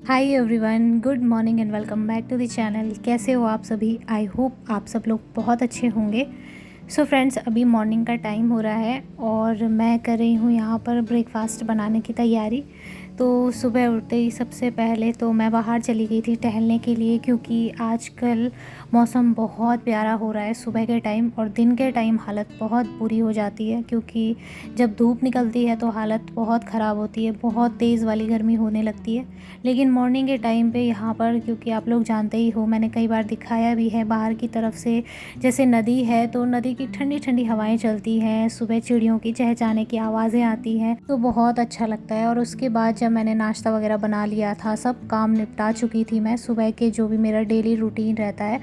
Hi everyone, good morning and welcome back to the channel. कैसे हो आप सभी? आई होप आप सब लोग बहुत अच्छे होंगे। सो फ्रेंड्स, अभी मॉर्निंग का टाइम हो रहा है और मैं कर रही हूँ यहाँ पर ब्रेकफास्ट बनाने की तैयारी। तो सुबह उठते ही सबसे पहले तो मैं बाहर चली गई थी टहलने के लिए, क्योंकि आजकल मौसम बहुत प्यारा हो रहा है सुबह के टाइम, और दिन के टाइम हालत बहुत बुरी हो जाती है, क्योंकि जब धूप निकलती है तो हालत बहुत ख़राब होती है, बहुत तेज़ वाली गर्मी होने लगती है। लेकिन मॉर्निंग के टाइम पे यहाँ पर, क्योंकि आप लोग जानते ही हो, मैंने कई बार दिखाया भी है, बाहर की तरफ से जैसे नदी है तो नदी की ठंडी ठंडी हवाएं चलती हैं, सुबह चिड़ियों की चहचहाने की आवाज़ें आती हैं, तो बहुत अच्छा लगता है। और उसके बाद जब मैंने नाश्ता वगैरह बना लिया था, सब काम निपटा चुकी थी मैं, सुबह के जो भी मेरा डेली रूटीन रहता है,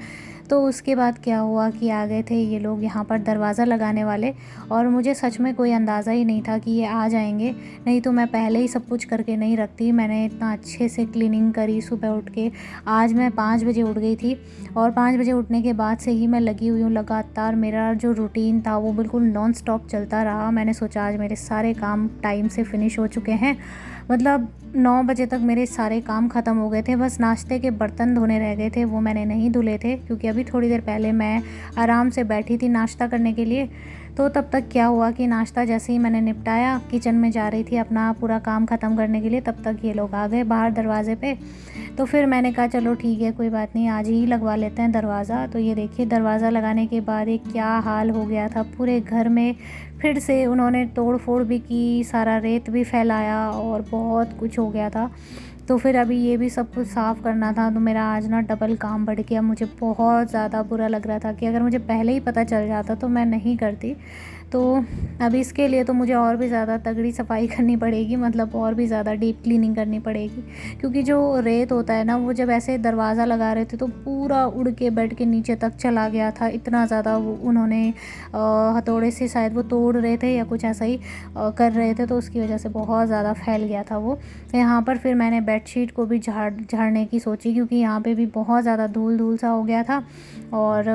तो उसके बाद क्या हुआ कि आ गए थे ये लोग यहाँ पर दरवाज़ा लगाने वाले। और मुझे सच में कोई अंदाज़ा ही नहीं था कि ये आ जाएंगे, नहीं तो मैं पहले ही सब कुछ करके नहीं रखती। मैंने इतना अच्छे से क्लीनिंग करी सुबह उठ के। आज मैं 5 बजे उठ गई थी, और 5 बजे उठने के बाद से ही मैं लगी हुई हूँ लगातार। मेरा जो रूटीन था वो बिल्कुल नॉन स्टॉप चलता रहा। मैंने सोचा आज मेरे सारे काम टाइम से फिनिश हो चुके हैं, मतलब 9 बजे तक मेरे सारे काम ख़त्म हो गए थे। बस नाश्ते के बर्तन धोने रह गए थे, वो मैंने नहीं धुले थे, क्योंकि अभी थोड़ी देर पहले मैं आराम से बैठी थी नाश्ता करने के लिए। तो तब तक क्या हुआ कि नाश्ता जैसे ही मैंने निपटाया, किचन में जा रही थी अपना पूरा काम ख़त्म करने के लिए, तब तक ये लोग आ गए बाहर दरवाज़े पे। तो फिर मैंने कहा चलो ठीक है, कोई बात नहीं, आज ही लगवा लेते हैं दरवाज़ा। तो ये देखिए, दरवाज़ा लगाने के बाद एक क्या हाल हो गया था पूरे घर में। फिर से उन्होंने तोड़ फोड़ भी की, सारा रेत भी फैलाया और बहुत कुछ हो गया था। तो फिर अभी ये भी सब कुछ साफ़ करना था, तो मेरा आज ना डबल काम बढ़ गया। मुझे बहुत ज़्यादा बुरा लग रहा था कि अगर मुझे पहले ही पता चल जाता तो मैं नहीं करती। तो अभी इसके लिए तो मुझे और भी ज़्यादा तगड़ी सफाई करनी पड़ेगी, मतलब और भी ज़्यादा डीप क्लीनिंग करनी पड़ेगी, क्योंकि जो रेत होता है ना, वो जब ऐसे दरवाज़ा लगा रहे थे तो पूरा उड़ के बेड के नीचे तक चला गया था। इतना ज़्यादा वो उन्होंने हथौड़े से शायद वो तोड़ रहे थे या कुछ ऐसा ही कर रहे थे, तो उसकी वजह से बहुत ज़्यादा फैल गया था वो। यहाँ पर फिर मैंने बेडशीट को भी झाड़ने की सोची, क्योंकि यहाँ पे भी बहुत ज़्यादा धूल धूल सा हो गया था। और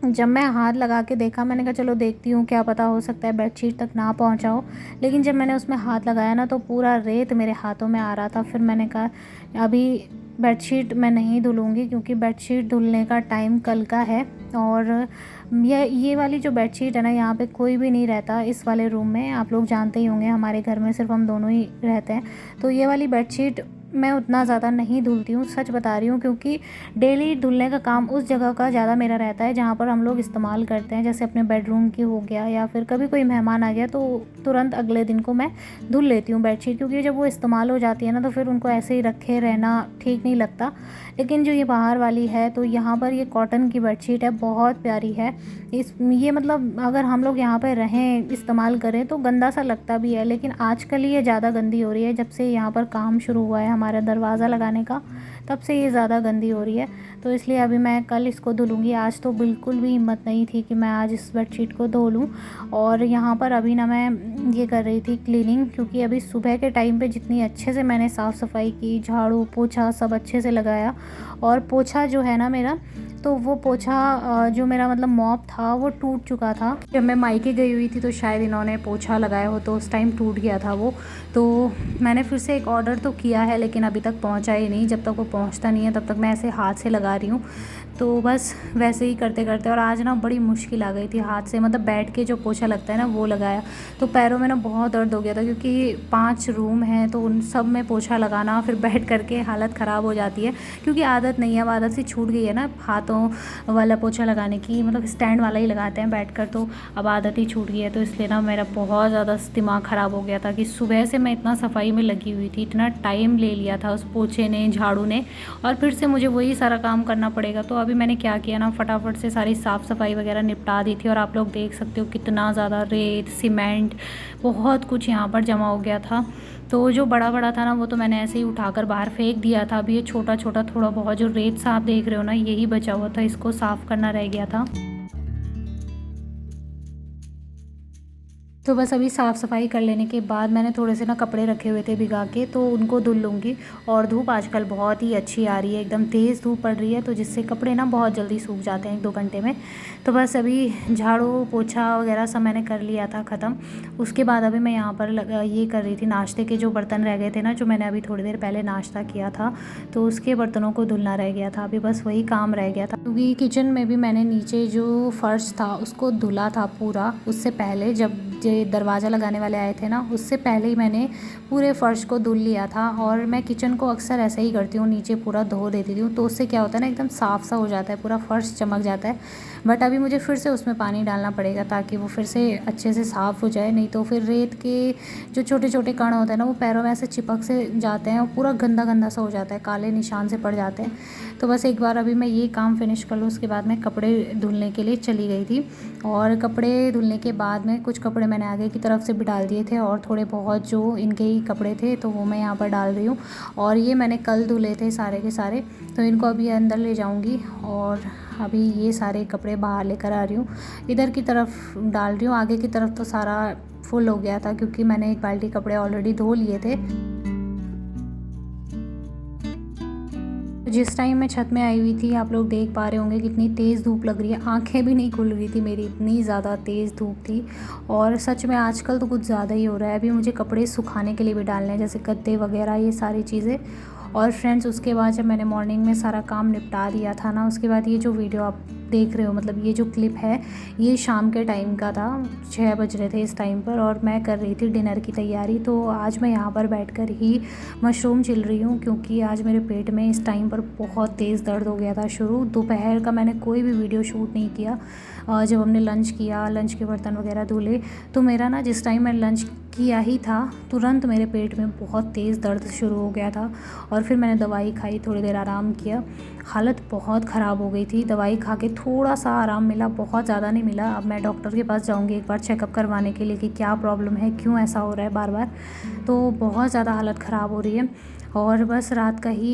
जब मैं हाथ लगा के देखा, मैंने कहा चलो देखती हूँ, क्या पता हो सकता है बेडशीट तक ना पहुँचा हो। लेकिन जब मैंने उसमें हाथ लगाया ना, तो पूरा रेत मेरे हाथों में आ रहा था। फिर मैंने कहा अभी बेडशीट मैं नहीं धुलूँगी, क्योंकि बेडशीट धुलने का टाइम कल का है। और ये वाली जो बेडशीट है ना, यहाँ पे कोई भी नहीं रहता इस वाले रूम में, आप लोग जानते ही होंगे, हमारे घर में सिर्फ हम दोनों ही रहते हैं। तो ये वाली बेडशीट मैं उतना ज़्यादा नहीं धुलती हूँ, सच बता रही हूँ, क्योंकि डेली धुलने का काम उस जगह का ज़्यादा मेरा रहता है जहाँ पर हम लोग इस्तेमाल करते हैं, जैसे अपने बेडरूम की हो गया, या फिर कभी कोई मेहमान आ गया तो तुरंत अगले दिन को मैं धुल लेती हूँ बेडशीट, क्योंकि जब वो इस्तेमाल हो जाती है ना, तो फिर उनको ऐसे ही रखे रहना ठीक नहीं लगता। लेकिन जो ये बाहर वाली है, तो यहाँ पर ये कॉटन की बेडशीट है, बहुत प्यारी है। ये मतलब अगर हम लोग यहाँ पर रहें, इस्तेमाल करें, तो गंदा सा लगता भी है, लेकिन आजकल ये ज़्यादा गंदी हो रही है। जब से यहाँ पर काम शुरू हुआ है हमारा दरवाज़ा लगाने का, तब से ये ज़्यादा गंदी हो रही है। तो इसलिए अभी मैं कल इसको धुलूँगी। आज तो बिल्कुल भी हिम्मत नहीं थी कि मैं आज इस बेडशीट को धो लूँ। और यहाँ पर अभी ना मैं ये कर रही थी क्लीनिंग, क्योंकि अभी सुबह के टाइम पे जितनी अच्छे से मैंने साफ़ सफाई की, झाड़ू पोछा सब अच्छे से लगाया। और पोछा जो है ना मेरा, तो वो पोछा जो मेरा मतलब मॉप था, वो टूट चुका था। जब मैं मायके गई हुई थी तो शायद इन्होंने पोछा लगाया हो, तो उस टाइम टूट गया था वो। तो मैंने फिर से एक ऑर्डर तो किया है, लेकिन अभी तक पहुंचा ही नहीं। जब तक वो पहुंचता नहीं है तब तक मैं ऐसे हाथ से लगा रही हूँ। तो बस वैसे ही करते करते, और आज ना बड़ी मुश्किल आ गई थी हाथ से, मतलब बैठ के जो पोछा लगता है ना, वो लगाया तो पैरों में ना बहुत दर्द हो गया था, क्योंकि 5 रूम हैं तो उन सब में पोछा लगाना, फिर बैठ करके हालत ख़राब हो जाती है, क्योंकि आदत नहीं है, अब आदत सी छूट गई है ना हाथों वाला पोछा लगाने की, मतलब स्टैंड वाला ही लगाते हैं बैठकर, तो अब आदत ही छूट गई है। तो इसलिए ना मेरा बहुत ज़्यादा दिमाग ख़राब हो गया था कि सुबह से मैं इतना सफाई में लगी हुई थी, इतना टाइम ले लिया था उस पोछे ने, झाड़ू ने, और फिर से मुझे वही सारा काम करना पड़ेगा। तो अभी मैंने क्या किया ना, फटाफट से सारी साफ़ सफाई वगैरह निपटा दी थी। और आप लोग देख सकते हो कितना ज़्यादा रेत, सीमेंट, बहुत कुछ यहाँ पर जमा हो गया था। तो जो बड़ा बड़ा था ना, वो तो मैंने ऐसे ही उठाकर बाहर फेंक दिया था। अभी ये छोटा छोटा थोड़ा बहुत जो रेत सा आप देख रहे हो ना, यही बचा हुआ था, इसको साफ़ करना रह गया था। तो बस अभी साफ़ सफाई कर लेने के बाद मैंने थोड़े से ना कपड़े रखे हुए थे भिगा के, तो उनको धुल लूँगी। और धूप आजकल बहुत ही अच्छी आ रही है, एकदम तेज़ धूप पड़ रही है, तो जिससे कपड़े ना बहुत जल्दी सूख जाते हैं 1-2 घंटे में। तो बस अभी झाड़ू पोछा वगैरह सब मैंने कर लिया था ख़त्म। उसके बाद अभी मैं यहाँ पर ये कर रही थी, नाश्ते के जो बर्तन रह गए थे ना, जो मैंने अभी थोड़ी देर पहले नाश्ता किया था, तो उसके बर्तनों को धुलना रह गया था। अभी बस वही काम रह गया था, क्योंकि किचन में भी मैंने नीचे जो फ़र्श था उसको धुला था पूरा। उससे पहले जब जो दरवाज़ा लगाने वाले आए थे ना, उससे पहले ही मैंने पूरे फ़र्श को धुल लिया था। और मैं किचन को अक्सर ऐसे ही करती हूँ, नीचे पूरा धो देती हूँ, तो उससे क्या होता है ना, एकदम साफ़ सा हो जाता है, पूरा फ़र्श चमक जाता है। बट अभी मुझे फिर से उसमें पानी डालना पड़ेगा ताकि वो फिर से अच्छे से साफ़ हो जाए, नहीं तो फिर रेत के जो छोटे छोटे कण होते हैं ना, वो पैरों में ऐसे चिपक से जाते हैं और पूरा गंदा गंदा सा हो जाता है, काले निशान से पड़ जाते हैं। तो बस एक बार अभी मैं ये काम फिनिश कर लूँ, उसके बाद मैं कपड़े धुलने के लिए चली गई थी। और कपड़े धुलने के बाद में कुछ कपड़े मैंने आगे की तरफ से भी डाल दिए थे, और थोड़े बहुत जो इनके ही कपड़े थे तो वो मैं यहाँ पर डाल रही हूँ। और ये मैंने कल धुले थे सारे के सारे, तो इनको अभी अंदर ले जाऊँगी। और अभी ये सारे कपड़े बाहर लेकर आ रही हूँ, इधर की तरफ डाल रही हूँ। आगे की तरफ तो सारा फुल हो गया था, क्योंकि मैंने एक बाल्टी कपड़े ऑलरेडी धो लिए थे। जिस टाइम मैं छत में आई हुई थी, आप लोग देख पा रहे होंगे कितनी तेज़ धूप लग रही है, आंखें भी नहीं खुल रही थी मेरी, इतनी ज़्यादा तेज़ धूप थी। और सच में आजकल तो कुछ ज़्यादा ही हो रहा है। अभी मुझे कपड़े सुखाने के लिए भी डालने हैं, जैसे गद्दे वगैरह, ये सारी चीज़ें। और फ्रेंड्स, उसके बाद जब मैंने मॉर्निंग में सारा काम निपटा दिया था ना, उसके बाद ये जो वीडियो आप देख रहे हो, मतलब ये जो क्लिप है, ये शाम के टाइम का था, 6 बज रहे थे इस टाइम पर, और मैं कर रही थी डिनर की तैयारी। तो आज मैं यहाँ पर बैठकर ही मशरूम छिल रही हूँ, क्योंकि आज मेरे पेट में इस टाइम पर बहुत तेज़ दर्द हो गया था शुरू। दोपहर का मैंने कोई भी वीडियो शूट नहीं किया। जब हमने लंच किया, लंच के बर्तन वगैरह धुले, तो मेरा ना जिस टाइम मैं लंच किया ही था, तुरंत मेरे पेट में बहुत तेज़ दर्द शुरू हो गया था। और फिर मैंने दवाई खाई, थोड़ी देर आराम किया, हालत बहुत ख़राब हो गई थी। दवाई खा के थोड़ा सा आराम मिला, बहुत ज़्यादा नहीं मिला। अब मैं डॉक्टर के पास जाऊंगी एक बार चेकअप करवाने के लिए कि क्या प्रॉब्लम है, क्यों ऐसा हो रहा है बार बार। तो बहुत ज़्यादा हालत ख़राब हो रही है। और बस रात का ही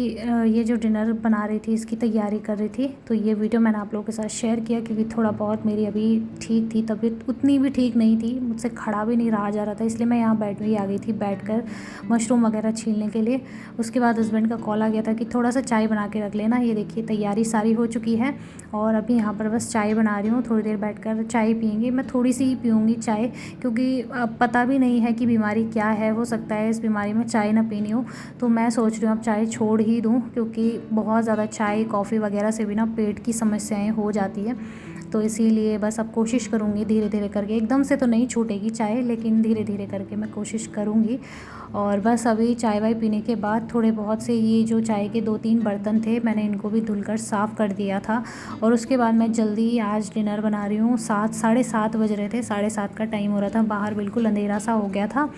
ये जो डिनर बना रही थी, इसकी तैयारी कर रही थी। तो ये वीडियो मैंने आप लोगों के साथ शेयर किया, क्योंकि थोड़ा बहुत मेरी अभी ठीक थी तबीयत, उतनी भी ठीक नहीं थी, मुझसे खड़ा भी नहीं रहा जा रहा था, इसलिए मैं यहाँ बैठ भी आ गई थी, बैठकर मशरूम वगैरह छीलने के लिए। उसके बाद हस्बैंड का कॉल आ गया था कि थोड़ा सा चाय बना के रख लेना। ये देखिए तैयारी सारी हो चुकी है, और अभी यहाँ पर बस चाय बना रही हूँ। थोड़ी देर बैठकर चाय पियेंगे, मैं थोड़ी सी ही पीऊँगी चाय, क्योंकि अब पता भी नहीं है कि बीमारी क्या है, हो सकता है इस बीमारी में चाय ना पीनी हो। तो मैं सोच रही हूँ अब चाय छोड़ ही दूँ, क्योंकि बहुत ज़्यादा चाय कॉफ़ी वगैरह से भी ना पेट की समस्याएं हो जाती है। तो इसीलिए बस अब कोशिश करूँगी धीरे धीरे करके, एकदम से तो नहीं छूटेगी चाय, लेकिन धीरे धीरे करके मैं कोशिश करूँगी। और बस अभी चाय वाय पीने के बाद थोड़े बहुत से ये जो चाय के 2-3 बर्तन थे, मैंने इनको भी धुलकर साफ़ कर दिया था। और उसके बाद मैं जल्दी आज डिनर बना रही हूँ। 7-7:30 बज रहे थे, 7:30 का टाइम हो रहा था, बाहर बिल्कुल अंधेरा सा हो गया था।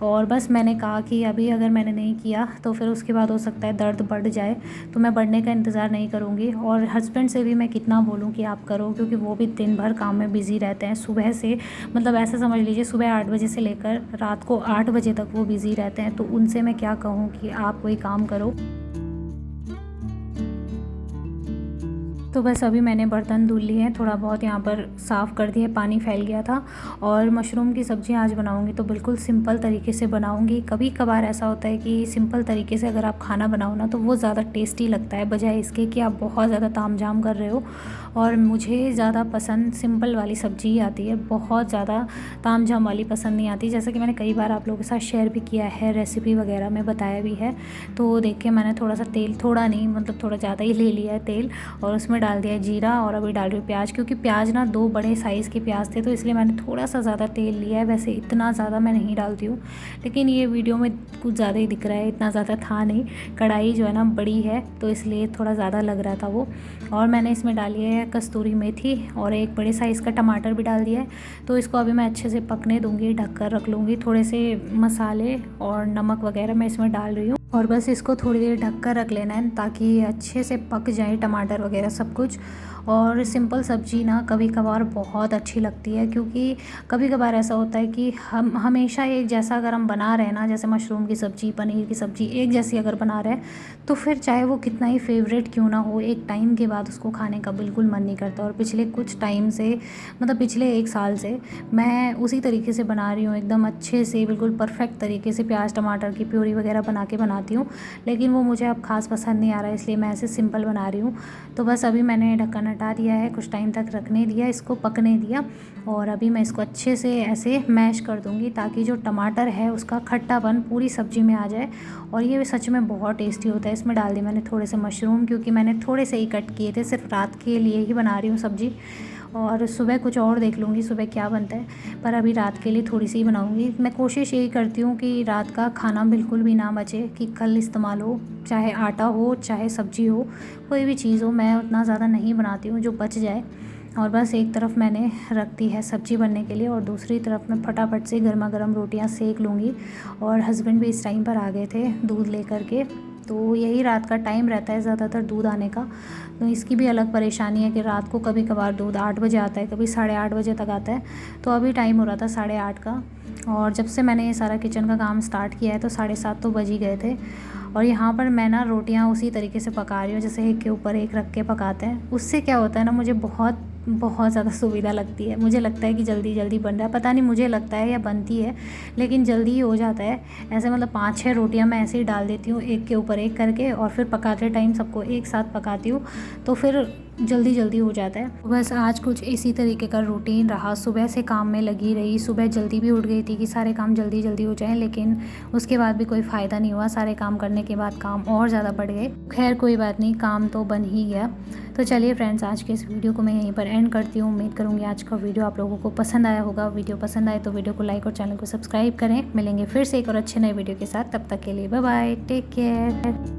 और बस मैंने कहा कि अभी अगर मैंने नहीं किया तो फिर उसके बाद हो सकता है दर्द बढ़ जाए, तो मैं बढ़ने का इंतज़ार नहीं करूँगी। और हस्बैंड से भी मैं कितना बोलूँ कि आप करो, क्योंकि वो भी दिन भर काम में बिज़ी रहते हैं, सुबह से, मतलब ऐसा समझ लीजिए सुबह 8 बजे से लेकर रात को 8 बजे तक वो बिज़ी रहते हैं। तो उनसे मैं क्या कहूँ कि आप कोई काम करो। तो बस अभी मैंने बर्तन धुल लिए हैं, थोड़ा बहुत यहाँ पर साफ़ कर दिया, पानी फैल गया था। और मशरूम की सब्ज़ी आज बनाऊँगी तो बिल्कुल सिंपल तरीके से बनाऊँगी। कभी कभार ऐसा होता है कि सिंपल तरीके से अगर आप खाना बनाओ ना, तो वो ज़्यादा टेस्टी लगता है, बजाय इसके कि आप बहुत ज़्यादा तामझाम कर रहे हो। और मुझे ज़्यादा पसंद सिंपल वाली सब्ज़ी ही आती है, बहुत ज़्यादा तामझाम वाली पसंद नहीं आती। जैसे कि मैंने कई बार आप लोगों के साथ शेयर भी किया है, रेसिपी वगैरह में बताया भी है। तो देखिए मैंने थोड़ा सा तेल, थोड़ा नहीं मतलब थोड़ा ज़्यादा ही ले लिया है तेल, और उसमें डाल दिया है जीरा, और अभी डाल रही हूँ प्याज, क्योंकि प्याज ना 2 बड़े साइज़ के प्याज थे, तो इसलिए मैंने थोड़ा सा ज़्यादा तेल लिया है। वैसे इतना ज़्यादा मैं नहीं डालती हूँ, लेकिन ये वीडियो में कुछ ज़्यादा ही दिख रहा है, इतना ज़्यादा था नहीं। कढ़ाई जो है ना बड़ी है, तो इसलिए थोड़ा ज़्यादा लग रहा था वो। और मैंने इसमें डाली है कस्तूरी मेथी, और एक बड़े साइज़ का टमाटर भी डाल दिया है। तो इसको अभी मैं अच्छे से पकने दूँगी, ढक कर रख लूँगी। थोड़े से मसाले और नमक वगैरह मैं इसमें डाल रही हूँ, और बस इसको थोड़ी देर ढक कर रख लेना है, ताकि अच्छे से पक जाए टमाटर वगैरह सब कुछ। और सिंपल सब्ज़ी ना कभी कभार बहुत अच्छी लगती है, क्योंकि कभी कभार ऐसा होता है कि हम हमेशा एक जैसा अगर हम बना रहे हैं ना, जैसे मशरूम की सब्ज़ी, पनीर की सब्ज़ी एक जैसी अगर बना रहे हैं, तो फिर चाहे वो कितना ही फेवरेट क्यों ना हो, एक टाइम के बाद उसको खाने का बिल्कुल मन नहीं करता। और पिछले कुछ टाइम से, मतलब पिछले 1 साल से मैं उसी तरीके से बना रही हूँ, एकदम अच्छे से बिल्कुल परफेक्ट तरीके से प्याज टमाटर की प्यूरी वगैरह बना के बनाती हूँ। लेकिन वो मुझे अब ख़ास पसंद नहीं आ रहा है, इसलिए मैं ऐसे सिंपल बना रही हूँ। तो बस अभी मैंने ढक्कन हटा दिया है, कुछ टाइम तक रखने दिया, इसको पकने दिया। और अभी मैं इसको अच्छे से ऐसे मैश कर दूँगी, ताकि जो टमाटर है उसका खट्टापन पूरी सब्ज़ी में आ जाए। और ये सच में बहुत टेस्टी होता है। इसमें डाल दी मैंने थोड़े से मशरूम, क्योंकि मैंने थोड़े से ही कट किए थे, सिर्फ रात के लिए ही बना रही हूँ सब्ज़ी। और सुबह कुछ और देख लूँगी सुबह क्या बनता है, पर अभी रात के लिए थोड़ी सी ही बनाऊँगी। मैं कोशिश यही करती हूँ कि रात का खाना बिल्कुल भी ना बचे, कि कल इस्तेमाल हो, चाहे आटा हो चाहे सब्ज़ी हो, कोई भी चीज़ हो। मैं उतना ज़्यादा नहीं बनाती हूँ जो बच जाए। और बस एक तरफ मैंने रख दी है सब्ज़ी बनने के लिए, और दूसरी तरफ मैं फटाफट से गर्मा गर्म रोटियां सेक लूँगी। और हस्बैंड भी इस टाइम पर आ गए थे दूध लेकर के, तो यही रात का टाइम रहता है ज़्यादातर दूध आने का। तो इसकी भी अलग परेशानी है कि रात को कभी कभार दूध 8 बजे आता है, कभी 8:30 बजे तक आता है। तो अभी टाइम हो रहा था 8:30 का, और जब से मैंने ये सारा किचन का काम स्टार्ट किया है तो 7:30 तो बज ही गए थे। और यहाँ पर मैं ना रोटियाँ उसी तरीके से पका रही हूँ जैसे एक के ऊपर एक रख के पकाते हैं। उससे क्या होता है ना, मुझे बहुत बहुत ज़्यादा सुविधा लगती है। मुझे लगता है कि जल्दी जल्दी बन रहा है, पता नहीं मुझे लगता है या बनती है, लेकिन जल्दी ही हो जाता है। ऐसे मतलब 5-6 रोटियाँ मैं ऐसे ही डाल देती हूँ एक के ऊपर एक करके, और फिर पकाते टाइम सबको एक साथ पकाती हूँ, तो फिर जल्दी जल्दी हो जाता है। बस आज कुछ इसी तरीके का रूटीन रहा, सुबह से काम में लगी रही। सुबह जल्दी भी उठ गई थी कि सारे काम जल्दी जल्दी हो जाएं, लेकिन उसके बाद भी कोई फ़ायदा नहीं हुआ। सारे काम करने के बाद काम और ज़्यादा बढ़ गए। खैर कोई बात नहीं, काम तो बन ही गया। तो चलिए फ्रेंड्स, आज के इस वीडियो को मैं यहीं पर एंड करती हूँ। उम्मीद करूँगी आज का वीडियो आप लोगों को पसंद आया होगा। वीडियो पसंद आए तो वीडियो को लाइक और चैनल को सब्सक्राइब करें। मिलेंगे फिर से एक और अच्छे नए वीडियो के साथ, तब तक के लिए बाय बाय, टेक केयर।